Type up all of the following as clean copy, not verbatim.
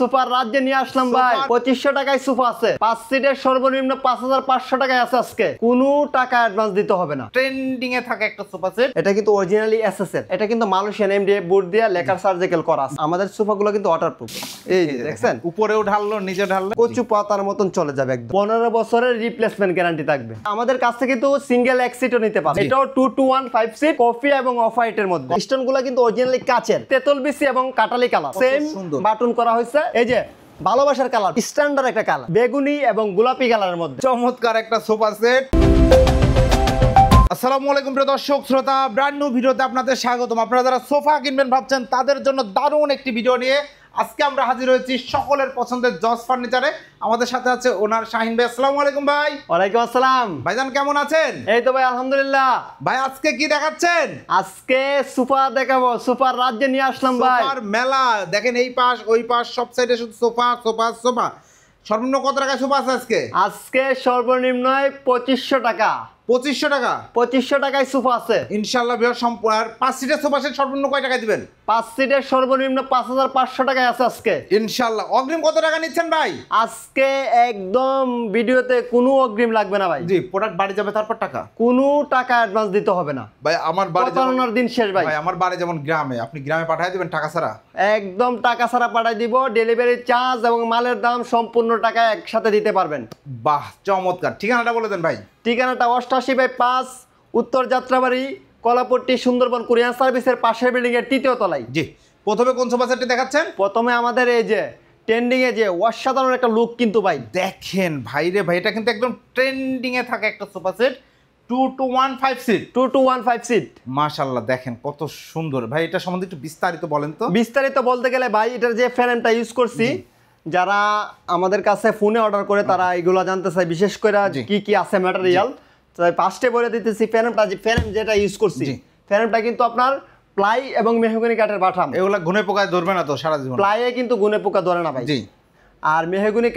সোফার রাজ্যে নিয়ে আসলাম ভাই। 2500 টাকায় সোফা আছে, 5 সিটের সর্বনিম্ন 5500 টাকায় আছে আজকে। কোনো টাকা অ্যাডভান্স দিতে হবে না। ট্রেন্ডিং এ থাকে একটা সোফা সেট। এটা কিন্তু অরিজিনালি এসএসএল, এটা কিন্তু মালয়েশিয়ান এমডিএফ বোর্ড দিয়ে লেকার সার্জিক্যাল করা আছে। আমাদের সোফাগুলো কিন্তু ওয়াটারপ্রুফ। এই যে দেখছেন, উপরেও ঢাললো নিচে ঢাললো, কচু পাতার মতন চলে যাবে একদম। 15 বছরের রিপ্লেসমেন্ট গ্যারান্টি থাকবে। আমাদের কাছ থেকে কিন্তু সিঙ্গেল এক সিটও নিতে পারবে। এটাও 2-1-5 সিট, কফি এবং অফ হোয়াইটের মধ্যে। স্টোনগুলো কিন্তু অরিজিনালি কাচের, তেতল বিসি এবং কাটালি কালার, সেম বাটন করা হয়েছে। এই যে ভালোবাসার কালার, স্ট্যান্ডার্ড একটা কালার, বেগুনি এবং গোলাপি কালারের মধ্যে। চমৎকার একটা সোফা সেট। আসসালামু আলাইকুম প্রিয় দর্শক শ্রোতা, ব্র্যান্ড নিউ ভিডিওতে আপনাদের স্বাগতম। আপনারা যারা সোফা কিনবেন ভাবছেন তাদের জন্য দারুণ একটি ভিডিও নিয়ে আজকে আমরা হাজির হয়েছি সকলের পছন্দের জজ ফার্নিচারে। আমাদের সাথে আছে ওনার শাহিন ভাই। আসসালামু আলাইকুম ভাই। ওয়ালাইকুম আসসালাম। ভাইজান কেমন আছেন? এই তো ভাই আলহামদুলিল্লাহ। ভাই আজকে কি দেখাচ্ছেন? আজকে সোফা দেখাবো, সোফার রাজ্যে নিয়ে আসলাম ভাই। সোফার মেলা দেখেন, এই পাশ ওই পাশ সব সাইডে শুধু সোফা সোফা সোফা। সর্বনিম্ন কত টাকা সোফা আছে আজকে? আজকে সর্বনিম্ন 2500 টাকা। 2500 টাকা? 2500 টাকায় সোফা আছে ইনশাআল্লাহ। সম্পূর্ণ। আর 5 সিটের সোফা সেট সর্বনিম্ন কয় টাকা দিবেন? 5 সিটের সর্বনিম্ন 5500 টাকায় আছে আজকে ইনশাআল্লাহ। অগ্রিম কত টাকা নিচ্ছেন ভাই? আজকে একদম ভিডিওতে কোনো অগ্রিম লাগবে না ভাই। জি, প্রোডাক্ট বাড়ি যাবে তারপর টাকা? কোনো টাকা অ্যাডভান্স দিতে হবে না ভাই আমার বাড়ি প্রতারণার দিন শেষ ভাই। ভাই আমার বাড়ি যেমন গ্রামে, আপনি গ্রামে পাঠিয়ে দিবেন টাকা ছাড়া? একদম টাকা ছাড়া পাঠাই দিব। ডেলিভারি চার্জ এবং মালের দাম সম্পূর্ণ টাকা একসাথে দিতে পারবেন। বাহ চমৎকার। ঠিকানাটা বলে দেন ভাই। ঠিকানাটা 88/5 উত্তর যাত্রাবাড়ি, কলাপট্টি, সুন্দরবন কুরিয়ার সার্ভিসের পাশের বিল্ডিং এর 3য় তলায়। জি, প্রথমে কোন সোফা সেটটি দেখাচ্ছেন? প্রথমে আমাদের এই যে ট্রেন্ডিং এ যে অসাধারণ একটা লুক কিন্তু ভাই দেখেন ভাই রে ভাই, এটা কিন্তু একদম ট্রেন্ডিং এ থাকে একটা সোফা সেট। 2-1-5 সিট। 2-1-5 সিট। মাশাআল্লাহ দেখেন কত সুন্দর। ভাই এটা সম্বন্ধে একটু বিস্তারিত বলেন তো। বিস্তারিত বলতে গেলে ভাই, এটার যে ফ্রেমটা ইউজ করছি, যারা আমাদের কাছে ফোনে অর্ডার করে তারা এগুলো জানতে চায়, বিশেষ করে কি কি আছে ম্যাটেরিয়াল। তাই ফার্স্টে বলে দিতেছি, ফ্রেমটা যে ফ্রেম যেটা ইউজ করছি, ফ্রেমটা কিন্তু আপনার প্লাই এবং মেহগনি কাঠের বাটাম। এগুলা ঘুনে পোকায় ধরবে না তো সারা জীবন? প্লাইয়ে কিন্তু গুনে পোকা ধরে না ভাই। জি। আর মেহগনি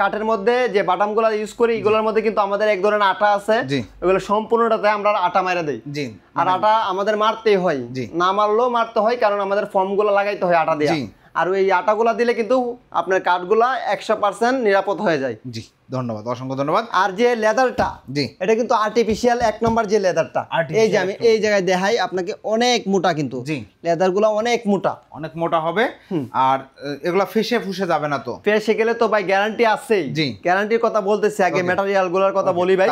কাঠের মধ্যে যে বাটামগুলো ইউজ করি, এগুলোর মধ্যে কিন্তু আমাদের এক ধরনের আটা আছে, এগুলো সম্পূর্ণটাতে আমরা আটা মাইরা দেই। জি। আর আটা আমাদের মারতেই হয়, না মারলেও মারতে হয়, কারণ আমাদের ফর্মগুলো লাগাইতে হয় আটা দিয়ে। আর ওই আটাগুলা দিলে কিন্তু আপনার কাঠগুলা 100% নিরাপদ হয়ে যায়। জি, ধন্যবাদ, অসংখ্য ধন্যবাদ। আর যে লেদারটা, এটা কিন্তু আর্টিফিশিয়াল 1 নম্বর যে লেদারটা, এই যে আমি এই জায়গায় দেখাই আপনাকে, অনেক মোটা কিন্তু লেদারগুলো, অনেক মোটা, অনেক মোটা হবে। আর এগুলা ফেসে ফুসে যাবে না তো? ফেসে গেলে তো ভাই গ্যারান্টি আছেই। গ্যারান্টির কথা বলতেছি, আগে ম্যাটেরিয়ালগুলোর কথা বলি ভাই।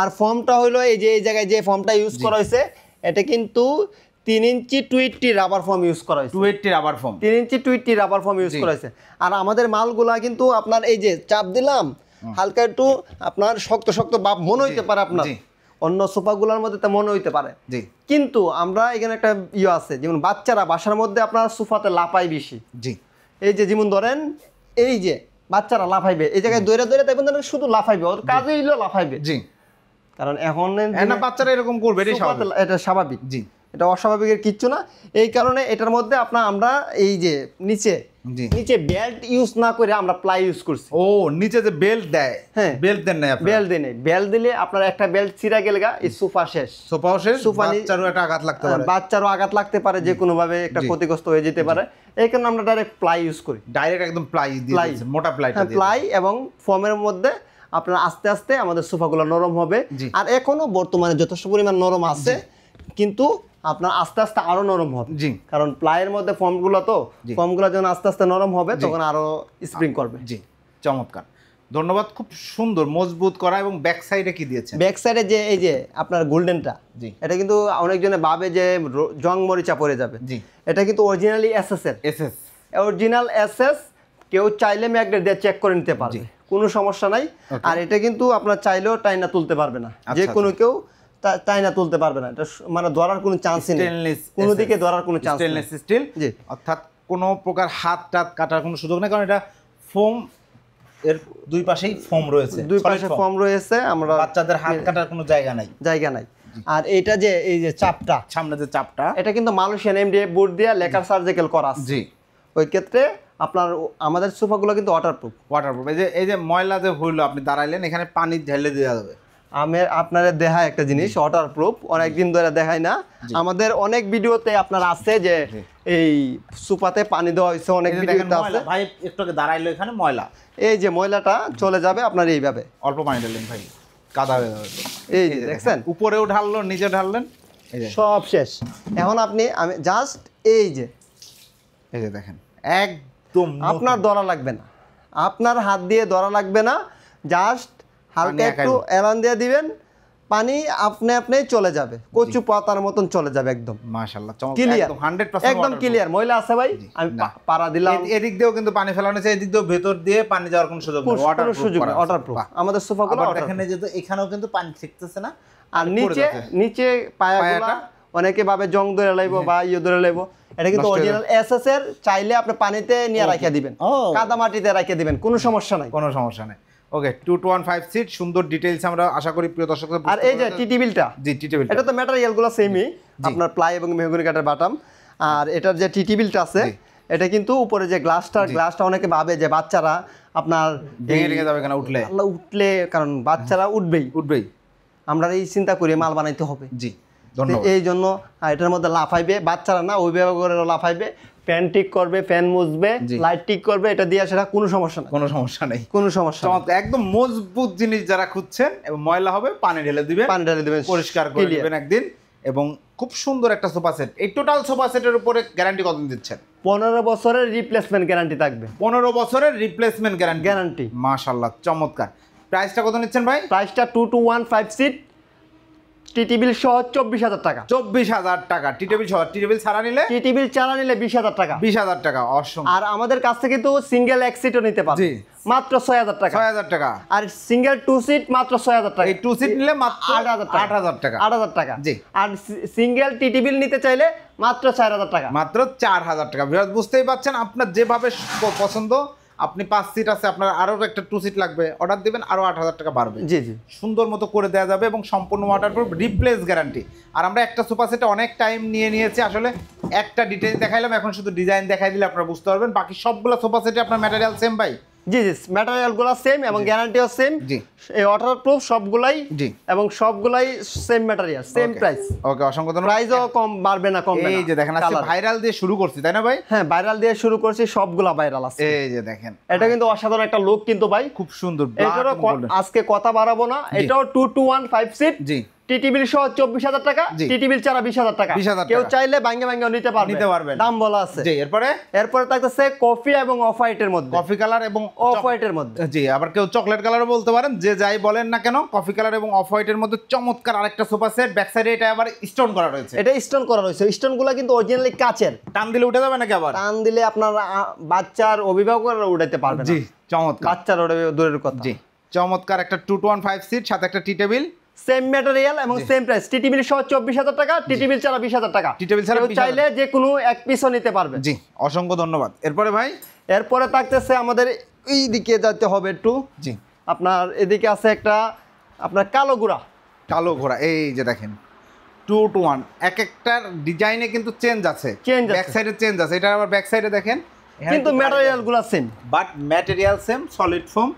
আর ফর্মটা হলো এই যে এই জায়গায় যে ফর্মটা ইউজ করা হয়েছে, এটা কিন্তু 3 ইঞ্চি 280 রাবার ফর্ম ইউজ করা হয়েছে। 280 রাবার ফর্ম, 3 ইঞ্চি 280 রাবার ফর্ম ইউজ করা হয়েছে। আর আমাদের মালগুলা কিন্তু আপনার এই যে চাপ দিলাম, হালকা একটু আপনার শক্ত শক্ত ভাব মনে হইতে পারে আপনার, অন্য সোফাগুলোর মধ্যে তা মনে হইতে পারে। কিন্তু আমরা এখানে একটা আছে, যেমন বাচ্চারা বাসার মধ্যে আপনার সোফাতে লাফায় বেশি। এই যে যেমন ধরেন, এই যে বাচ্চারা লাফাইবে, এই জায়গায় দৌড়ে দৌড়ে দেখবেন শুধু লাফাইবে, ওর কাজে হইলো লাফাইবে। কারণ এখন বাচ্চারা এরকম করবে, এটা স্বাভাবিক। এটা অস্বাভাবিকের কিচ্ছু না। এই কারণে এটার মধ্যে আমরা এই যে নিচে বেল্ট ইউজ না করে আমরা প্লাই ইউজ করছি। ও, নিচে যে বেল্ট দেয়, হ্যাঁ বেল্ট দেন না আপনারা? বেল্ট দেন। বেল্ট দিলে আপনার একটা বেল্ট ছিঁড়া গেলে এই সোফা শেষ। সোফাও শেষ, বাচ্চারও একটা আঘাত লাগতে পারে। বাচ্চারও আঘাত লাগতে পারে, যে কোনো ভাবে একটা ক্ষতিগ্রস্ত হয়ে যেতে পারে। এই কারণে আমরা ডাইরেক্ট প্লাই ইউজ করি। ডাইরেক্ট একদম প্লাই দিয়ে দিয়েছি, মোটা প্লাইটা দিয়ে। প্লাই এবং ফোমের মধ্যে আপনার আস্তে আস্তে আমাদের সোফাগুলো নরম হবে। আর এখনো বর্তমানে যথেষ্ট পরিমাণ নরম আছে, কিন্তু আপনার আস্তে আস্তে আরো নরম হবে। কারণ প্লাইয়ের মধ্যে ফর্মগুলো যখন আস্তে আস্তে নরম হবে, তখন আরো স্প্রিং করবে। জি, চমৎকার, ধন্যবাদ। খুব সুন্দর মজবুত করা। এবং ব্যাক সাইডে কি দিয়েছেন? ব্যাক সাইডে যে এই যে আপনার গোল্ডেনটা, এটা কিন্তু অনেকজনে ভাবে যে জং মরিচা পড়ে যাবে। এটা কিন্তু অরিজিনালি এসএস, অরিজিনাল এসএস। কেউ চাইলে ম্যাগনেট দিয়ে চেক করে নিতে পারবে, কোনো সমস্যা নাই। আর এটা কিন্তু আপনার চাইলেও টাইনা তুলতে পারবে না, যে কোনো কেউ টাইনা তুলতে পারবে না। এটা মানে ধরার কোনো চান্সই নেই, কোনো দিকে ধরার কোনো চান্স নেই। স্টেনলেস স্টিল, অর্থাৎ কোনো প্রকার হাত টাত কাটার কোনো সুযোগ নেই, কারণ এটা ফোম, এর দুই পাশেই ফোম রয়েছে, দুই পাশে ফোম রয়েছে। আমরা বাচ্চাদের হাত কাটার কোনো জায়গা নাই। আর এটা যে এই যে চাপটা, সামনে যে চাপটা, এটা কিন্তু মালয়েশিয়ান এমডিএফ বোর্ড দিয়ে লেকার সার্জিক্যাল করা আছে। ওই ক্ষেত্রে আপনার আমাদের সোফাগুলো কিন্তু ওয়াটারপ্রুফ। এই যে ময়লা যে হইলো, আপনি দাঁড়াইলেন, এখানে পানি ঢেলে দেওয়া যাবে। আপনাদের দেখায় একটা জিনিস ওয়াটারপ্রুফ, অনেকদিন ধরে দেখাই না। আমাদের অনেক ভিডিওতে আপনার আছে যে এই সোফাতে পানি দেওয়া হয়েছে, অনেক ভিডিওতে আছে। ভাই একটু আগে দাঁড়াইলো এখানে ময়লা, এই যে ময়লাটা চলে যাবে আপনার এইভাবে। অল্প পানি ঢাললেন ভাই, কাদা হয়ে যাবে। এই যে দেখছেন, উপরেও ঢাললো, নিচে ঢাললেন, এই যে সব শেষ। এখন আমি জাস্ট এই যে দেখেন একদম আপনার ধরা লাগবে না, আপনার হাত দিয়ে ধরা লাগবে না, জাস্ট হালকা একটু এলান দিয়ে দিবেন, পানি আপনি আপনি চলে যাবে, কচু পাতার মতন চলে যাবে একদম। মাশাআল্লাহ, ক্লিয়ার, একদম 100% একদম ক্লিয়ার। ময়লা আছে ভাই, আমি পাড়া দিলাম। এদিক দিয়েও কিন্তু পানি ফেলানো আছে, এদিক দিয়েও ভেতর দিয়ে পানি যাওয়ার কোনো সুযোগ নেই, ওয়াটারপ্রুফ আমাদের সোফাগুলো। দেখেন এই যে এখানেও কিন্তু পানি ছিটতেছে না। আর নিচে পায়াগুলো অনেকে ভাবে জং ধরে লাইবো বা ধরে লাইবো, এটা কিন্তু অরিজিনাল এসএস এর। চাইলে আপনি পানিতে নিয়ে রাখিয়ে দিবেন, কাদা মাটিতে রাখিয়ে দিবেন, কোনো সমস্যা নাই, কোনো সমস্যা নাই। ওকে, 2215 সিট, সুন্দর ডিটেইলস আমরা আশা করি প্রিয় দর্শকরা। আর এই যে টি টেবিলটা, জি টি টেবিল, এটা তো ম্যাটেরিয়ালগুলো সেমই, আপনার প্লাই এবং মেহগনি কাঠের বাটাম। আর এটার যে টি টেবিলটা আছে, এটা কিন্তু উপরে যে গ্লাসটা অনেকে ভাবে যে বাচ্চারা আপনার ভেঙে যাবে কেন উঠলে, কারণ বাচ্চারা উঠবেই, আমরা এই চিন্তা করি মাল বানাইতে হবে। জি, ধন্যবাদ। এই জন্য এটার মধ্যে লাফাইবে বাচ্চারা, না ওইভাবে করে লাফাইবে, ফ্যান ঠিক করবে, ফ্যান মুছবে, লাইট ঠিক করবে, এটা দিয়ে সেটা কোনো সমস্যা নেই, কোনো সমস্যা নেই, কোনো সমস্যা নেই। একদম মজবুত জিনিস যারা খুঁজছেন, এবং ময়লা হবে পানি ঢেলে দিবেন, পরিষ্কার করে দিবেন একদিন। এবং খুব সুন্দর একটা সোফা সেট। এই টোটাল সোফা সেটের উপরে গ্যারান্টি কতদিন দিচ্ছেন? 15 বছরের রিপ্লেসমেন্ট গ্যারান্টি থাকবে। 15 বছরের রিপ্লেসমেন্ট গ্যারান্টি। মাশাআল্লাহ, চমৎকার। প্রাইসটা কত নিচ্ছেন ভাই? প্রাইসটা 2215 সিট, টি টেবিল সহ 24,000 টাকা। 24,000 টাকা টি টেবিল সহ। টি টেবিল ছাড়া নিলে? টি টেবিল ছাড়া নিলে 20,000 টাকা। 20,000 টাকা, অসম। আর আমাদের কাছ থেকে তো সিঙ্গেল এক সিটও নিতে পারবে, জি, মাত্র 6,000 টাকা। 6,000 টাকা। আর সিঙ্গেল 2 সিট মাত্র 6,000 টাকা। এই 2 সিট নিলে মাত্র 8,000 টাকা। 8,000 টাকা। 8,000 টাকা। জি। আর সিঙ্গেল টি টেবিল নিতে চাইলে মাত্র 4,000 টাকা। মাত্র 4,000 টাকা। ভিউয়ার্স, বুঝতেই পাচ্ছেন, আপনার যেভাবে পছন্দ, আপনি 5 সিট আছে, আপনার আরো একটা 2 সিট লাগবে, অর্ডার দিবেন, আরো 8,000 টাকা বাড়বে। জি জি, সুন্দর মতো করে দেওয়া যাবে, এবং সম্পূর্ণ ওয়াটারপ্রুফ, রিপ্লেস গ্যারান্টি। আর আমরা একটা সোফা সেটে অনেক টাইম নিয়েছি, আসলে একটা ডিটেইলস দেখাইলাম, এখন শুধু ডিজাইন দেখাই দিলে আপনারা বুঝতে পারবেন। বাকি সবগুলো সোফা সেটে আপনার ম্যাটেরিয়াল সেম ভাই? জি জি, ম্যাটেরিয়ালগুলো সেম এবং গ্যারান্টিও সেম। জি, এই ওয়াটারপ্রুফ সবগুলাই। জি, এবং সবগুলাই সেম ম্যাটেরিয়াল, সেম প্রাইস। ওকে, অসংখ্য ধন্যবাদ। প্রাইসও কম বাড়বে না, কমবে না। এই যে দেখেন, আজকে ভাইরাল দিয়ে শুরু করছি, তাই না ভাই? হ্যাঁ, ভাইরাল দিয়ে শুরু করছি, সবগুলা ভাইরাল আছে। এই যে দেখেন, এটা কিন্তু অসাধারণ একটা লুক কিন্তু ভাই, খুব সুন্দর। এটারও আজকে কথা বাড়াবো না, এটাও 2215 সিট। জি, টি টেবিল সহ 24,000 টাকা, টি টেবিল ছাড়া 20,000 টাকা। 20,000 কেউ চাইলে ভাঙ্গে নিতে পারবে, দাম বলা আছে। জি, এরপরে থাকতেছে কফি এবং অফ হোয়াইটের মধ্যে, কফি কালার এবং অফ হোয়াইটের মধ্যে। জি, আবার কেউ চকলেট কালারও বলতে পারেন, যে যাই বলেন না কেন। কফি কালার এবং অফ হোয়াইটের মধ্যে চমৎকার আরেকটা সোফা সেট। ব্যাক সাইডে এটা আবার স্টোন করা রয়েছে। এটা স্টোন করা রয়েছে, স্টোনগুলো কিন্তু অরিজিনালি কাচের। টান দিলে উঠে যাবে নাকি? আবার টান দিলে আপনার বাচ্চার অভিভাবকরা উঠাইতে পারবে না। জি, চমৎকার। বাচ্চার দূরের কথা। জি, চমৎকার একটা 2215 সিট, সাথে একটা টি টেবিল, সেম ম্যাটেরিয়াল এবং সেম প্রাইস। টি টেবিল সহ 24,000 টাকা, টি টেবিল ছাড়া 20,000 টাকা। টি টেবিল ছাড়া চাইলে যে কোনো এক পিসও নিতে পারবে। জি, অসংখ্য ধন্যবাদ। এরপরে ভাই, এরপরে থাকতেছে আমাদের এই দিকে যেতে হবে একটু। জি, আপনার এদিকে আছে একটা আপনার কালো ঘোড়া। এই যে দেখেন, 2-1, এক একটার ডিজাইনে কিন্তু চেঞ্জ আছে, ব্যাক সাইডে চেঞ্জ আছে। এটা আবার ব্যাক সাইডে দেখেন, কিন্তু ম্যাটেরিয়ালগুলো same, but material same, solid foam,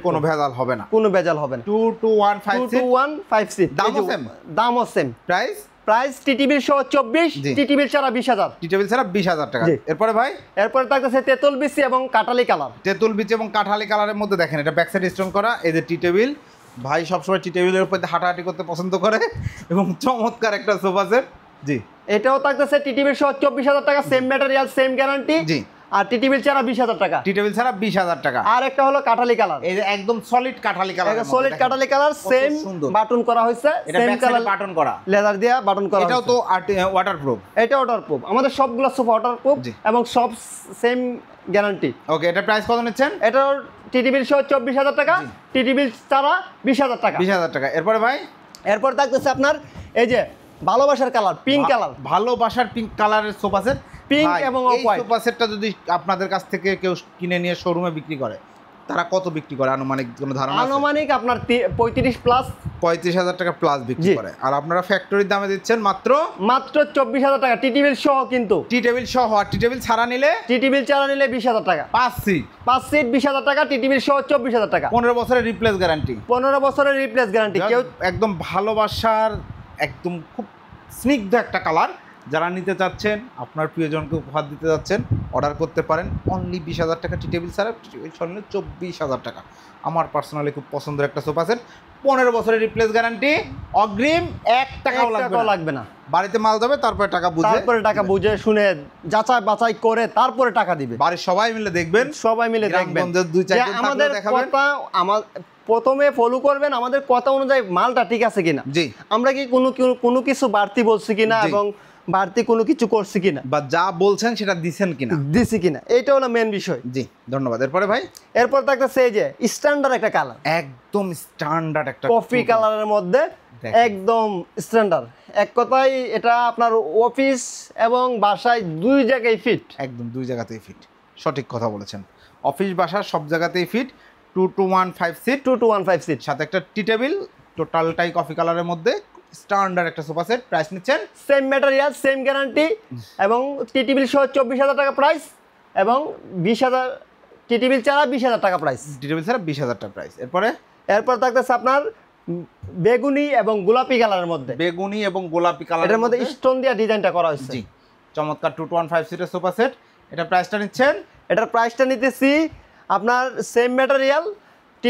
কোনো ভেজাল হবে না, 2215 সিট। দামও সেম। প্রাইস টি টেবিল সহ 24, টি টেবিল ছাড়া 20,000। টি টেবিল ছাড়া 20,000 টাকা। এরপরে ভাই, এরপরে থাকতেছে তেঁতুল বিচি এবং কাঠালি কালারের মধ্যে দেখেন, এটা ব্যাক সাইড স্টোন করা। এই যে টি টেবিল, ভাই সবসময় টি টেবিলের উপর হাঁটাহাঁটি করতে পছন্দ করে, এবং চমৎকার একটা সোফা সেট। জি, এটাও থাকতেছে টি টেবিল সহ 24,000 টাকা, সেম ম্যাটেরিয়াল, সেম গ্যারান্টি। জি, আর টি টেবিল ছাড়া 20,000 টাকা। টি টেবিল ছাড়া 20,000 টাকা। আর একটা হলো কাঠালি কালার, এই যে একদম solid Kathali colour, same button করা হয়েছে, সেম কালার বাটন করা, লেদার দিয়ে বাটন করা। এটাও তো ওয়াটারপ্রুফ। এটা ওয়াটারপ্রুফ, আমাদের সবগুলো সোফা ওয়াটারপ্রুফ এবং সব সেম গ্যারান্টি। ওকে, এটা প্রাইস কত নিচ্ছেন? এটা টি টেবিল সহ 24,000 টাকা, টি টেবিল ছাড়া 20,000 টাকা। 20,000 টাকা। এরপরে ভাই, এরপর থাকতেছে আপনার এই যে ভালোবাসার কালার, পিঙ্ক কালার, ভালোবাসার পিঙ্ক কালারের সোফা সেট, পিঙ্ক এবং অফ হোয়াইট। সোফা সেটটা যদি আপনাদের কাছ থেকে কেউ কিনে নিয়ে শোরুমে বিক্রি করে, তারা কত বিক্রি করে আনুমানিক কোনো ধারণা আছে? আনুমানিক আপনার 35 প্লাস, 35,000 টাকা প্লাস বিক্রি করে। আর আপনারা ফ্যাক্টরির দামে দিচ্ছেন মাত্র 24,000 টাকা, টি টেবিল সহ। কিন্তু টি টেবিল সহ, আর টি টেবিল ছাড়া নিলে, টি টেবিল ছাড়া নিলে 20,000 টাকা, 5 সিট 20,000 টাকা, টি টেবিল সহ 24,000 টাকা, 15 বছরের রিপ্লেস গ্যারান্টি, 15 বছরের রিপ্লেস গ্যারান্টি। কেউ একদম ভালোবাসার একদম খুব স্নিগ্ধ একটা কালার। যারা নিতে চাচ্ছেন, আপনার প্রিয়জনকে উপহার দিতে যাচ্ছেন, অর্ডার করতে পারেন। অনলি 20,000 টাকা টি টেবিল ছাড়া, টি টেবিল সহ নিলে 24,000 টাকা। আমার পার্সোনালি খুব পছন্দের একটা সোফা সেট, 15 বছরের রিপ্লেস গ্যারান্টি, অগ্রিম 1 টাকাও লাগবে না। বাড়িতে মাল যাবে, তারপরে টাকা বুঝে শুনে যাচাই বাছাই করে তারপরে টাকা দিবে। বাড়ির সবাই মিলে দেখবেন, সবাই মিলে দেখবেন। আমাদের কথা প্রথমে ফলো করবেন, আমাদের কথা অনুযায়ী মালটা ঠিক আছে কিনা, জি, আমরা কি কোনো কিছু বাড়তি বলছি কিনা এবং বাড়তি কোনো কিছু করছি কিনা, বা যা বলছেন সেটা দিছেন কিনা, দিছি কিনা, এটা হলো মেন বিষয়। জি, ধন্যবাদ। এরপরে ভাই, এরপর থাকতেছে এই যে স্ট্যান্ডার্ড একটা কালার, একদম স্ট্যান্ডার্ড একটা কফি কালারের মধ্যে, একদম স্ট্যান্ডার্ড। এক কথায় এটা আপনার অফিস এবং বাসায় দুই জায়গায় ফিট, একদম দুই জায়গাতেই ফিট। সঠিক কথা বলেছেন, অফিস বাসা সব জায়গাতেই ফিট। 2-1-5 সিট, 2-1-5 সিট, সাথে একটা টি টেবিল, টোটালটাই কফি কালারের মধ্যে, স্ট্যান্ডার্ড একটা সোফা সেট। প্রাইস নিচ্ছেন সেম ম্যাটেরিয়াল, সেম গ্যারান্টি, এবং টি টেবিল সহ 24,000 টাকা প্রাইস, এবং 20,000 টি টেবিল ছাড়া 20,000 টাকা প্রাইস, টি টেবিল ছাড়া 20,000 টাকা প্রাইস। এরপর থাকতেছে আপনার বেগুনি এবং গোলাপি কালারের মধ্যে, বেগুনি এবং গোলাপি কালার, এটার মধ্যে স্টোন দিয়ে ডিজাইনটা করা হয়েছে। জি, চমৎকার 2-1-5 সিটের সোফা সেট। এটা প্রাইসটা নিচ্ছেন, এটার প্রাইসটা নিতেছি আপনার সেম ম্যাটেরিয়াল, টি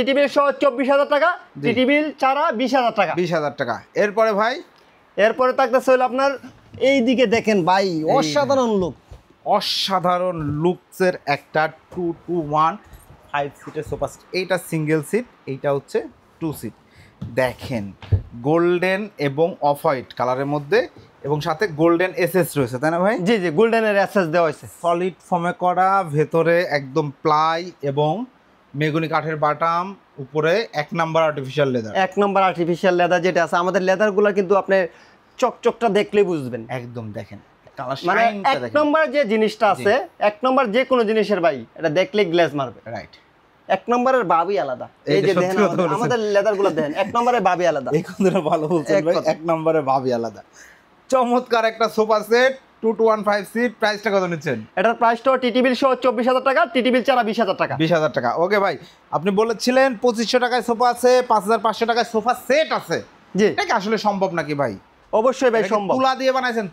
টেবিল সহ 24,000 টাকা, টি টেবিল ছাড়া 20,000 টাকা, 20,000 টাকা। এরপরে ভাই, এরপরে থাকতেছে হলো আপনার এই দিকে দেখেন ভাই, অসাধারণ লুক, অসাধারণ লুকসের একটা 2-1-5 সিটের সোফা সেট। এইটা সিঙ্গেল সিট, এইটা হচ্ছে 2 সিট। দেখেন গোল্ডেন এবং অফ হোয়াইট কালারের মধ্যে, এবং সাথে গোল্ডেন এসএস রয়েছে, তাই না ভাই? জি জি, গোল্ডেনের এসএস দেওয়া হয়েছে, সলিড ফোমে করা, ভেতরে একদম প্লাই এবং মেগুনি কাঠের বাটাম, উপরে 1 number artificial leather, 1 number artificial leather যেটা আছে। আমাদের লেদারগুলো কিন্তু আপনি চকচকটা দেখলেই বুঝবেন, একদম দেখেন কালার মানে শাইনটা 1 দেখেন। নাম্বার যে জিনিসটা আছে, 1 নাম্বার যে কোনো জিনিসের ভাই এটা দেখলে গ্লেজ মারবে, রাইট। 1 নাম্বারের ভাবই আলাদা। এই যে দেখেন আমাদের লেদারগুলো দেখেন, 1 নাম্বারের ভাবই আলাদা। এই কথাটা ভালো বলছেন ভাই, 1 নাম্বারের ভাবই আলাদা। চমৎকার একটা সোফা সেট, 2-1-5 সিট। প্রাইসটা কত নিচ্ছেন? এটার প্রাইসটা টি টেবিল সহ 24,000 টাকা, টি টেবিল ছাড়া 20,000 টাকা, 20,000 টাকা। ওকে ভাই, আপনি বলেছিলেন 2,500 টাকায় সোফা আছে, 5,500 টাকায় সোফা সেট আছে। জি, এটা কি আসলে সম্ভব নাকি ভাই? অবশ্যই ভাই সম্ভব। তুলা দিয়ে বানাইছেন?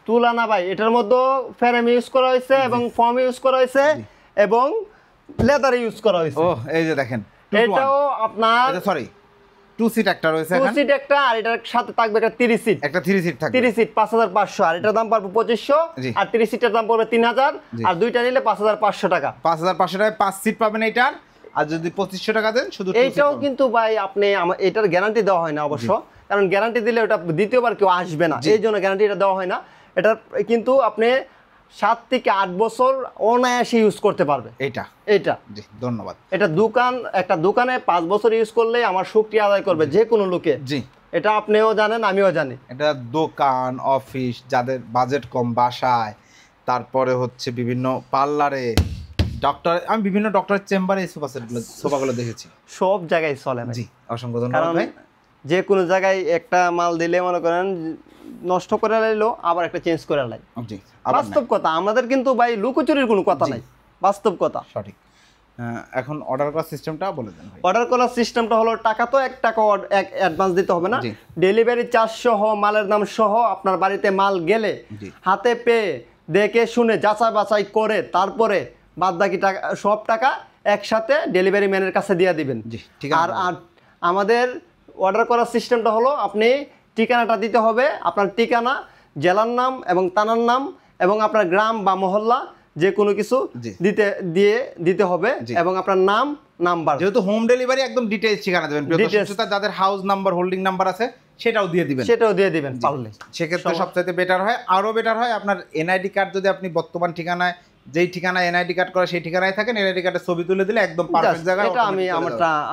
তুলা না ভাই, এটার মধ্যে ফ্রেম ইউজ করা হয়েছে এবং ফর্ম ইউজ করা হয়েছে এবং লেদার ইউজ করা হয়েছে। ও এই যে দেখেন, এটাও আপনার সরি 2 সিট একটা রয়েছে, 2 সিট একটা, আর এটার সাথে থাকবে একটা 30 সিট, একটা 3 সিট থাকবে, 30 সিট 5,500, আর এটার দাম পড়বে 2,500, আর 30 সিটের দাম পড়বে 3,000, আর দুইটা নিলে 5,500 টাকা। 5,500 টাকায় 5 সিট পাবেন এইটার। আর যদি 2,500 টাকা দেন শুধু এইটাও কিন্তু ভাই আপনি এটার গ্যারান্টি দেওয়া হয় না অবশ্য, কারণ গ্যারান্টি দিলে ওটা দ্বিতীয়বার কেউ আসবে না, এই জন্য গ্যারান্টিটা দেওয়া হয় না। এটার কিন্তু আপনি 7 থেকে 8 বছর অনায়াসে ইউজ করতে পারবে। এটা জি, ধন্যবাদ। এটা একটা দোকানে 5 বছর ইউজ করলে আমার শুকরিয়া আদায় করবে যে কোনো লোকে। জি, এটা আপনিও জানেন, আমিও জানি। এটা দোকান, অফিস, যাদের বাজেট কম, বাসায়, তারপরে হচ্ছে বিভিন্ন পার্লারে, ডক্টর, আমি বিভিন্ন ডক্টরের চেম্বারে এই সোফাগুলো দেখেছি, সব জায়গায় চলে। জি, অসংখ্য ধন্যবাদ ভাই। যে কোনো জায়গায় একটা মাল দিলে মনে করেন নষ্ট করে লাইলো, আবার একটা চেঞ্জ করে লাই, জি, বাস্তব কথা। আমাদের কিন্তু ভাই লুকোচুরির কোনো কথা নাই, বাস্তব কথা। সঠিক। এখন অর্ডার করার সিস্টেমটা বলে দেন ভাই। অর্ডার করার সিস্টেমটা হলো, টাকা তো 1 টাকা অ্যাডভান্স দিতে হবে না, ডেলিভারি চার্জ সহ, মালের দাম সহ, আপনার বাড়িতে মাল গেলে হাতে পেয়ে দেখে শুনে যাচাই বাছাই করে তারপরে বাদ বাকি টাকা, সব টাকা একসাথে ডেলিভারি ম্যানের কাছে দিয়ে দিবেন। আর আমাদের অর্ডার করার সিস্টেমটা হলো, আপনি ঠিকানাটা দিতে হবে, আপনার ঠিকানা, জেলার নাম এবং থানার নাম এবং আপনার গ্রাম বা মহল্লা যে কোনো কিছু দিতে হবে, এবং আপনার নাম, নাম্বার। যেহেতু হোম ডেলিভারি, একদম ডিটেইলস ঠিকানা দেবেন। যাদের হাউস নাম্বার, হোল্ডিং নাম্বার আছে সেটাও দিয়ে দিবেন, পারলে সেক্ষেত্রে সবচাইতে বেটার হয়। আরো বেটার হয় আপনার এনআইডি কার্ড, যদি আপনি বর্তমান ঠিকানায়, যেই ঠিকানায় এনআইডি কার্ড করা সেই ঠিকানায় থাকেন, এনআইডি কার্ডের ছবি তুলে দিলে একদম পারফেক্ট জায়গায় এটা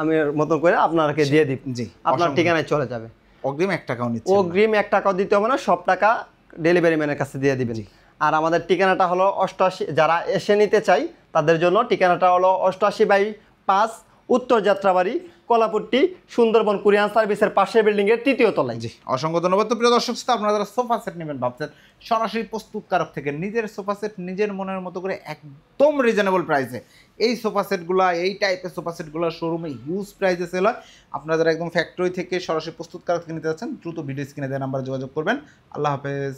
আমি মতো করে আপনাকে দিয়ে দিব, জি, আপনার ঠিকানায় চলে যাবে। অগ্রিম 1 টাকাও নিচ্ছে, অগ্রিম 1 টাকাও দিতে হবে না, সব টাকা ডেলিভারি ম্যানের কাছে দিয়ে দিবেন। আর আমাদের ঠিকানাটা হলো 88, যারা এসে নিতে চাই তাদের জন্য ঠিকানাটা হলো 88/5 উত্তর যাত্রাবাড়ি, কলাপট্টি, সুন্দরবন কুরিয়ান সার্ভিসের পাশের বিল্ডিংয়ের 3য় তলায়। জি, অসংখ্য ধন্যবাদ। তো প্রিয় দর্শক শ্রোতা, আপনারা যারা সোফা সেট নেবেন ভাবছেন, সরাসরি প্রস্তুতকারক থেকে নিজের সোফা সেট নিজের মনের মতো করে একদম রিজনেবল প্রাইসে এই সোফা সেটগুলো, এই টাইপের সোফা সেটগুলো শোরুমে হিউজ প্রাইসে সেল হয়। আপনারা যারা একদম ফ্যাক্টরি থেকে সরাসরি প্রস্তুতকারক থেকে নিতে যাচ্ছেন, দ্রুত ভিডিও স্ক্রিনে দেওয়া নাম্বারে যোগাযোগ করবেন। আল্লাহ হাফেজ।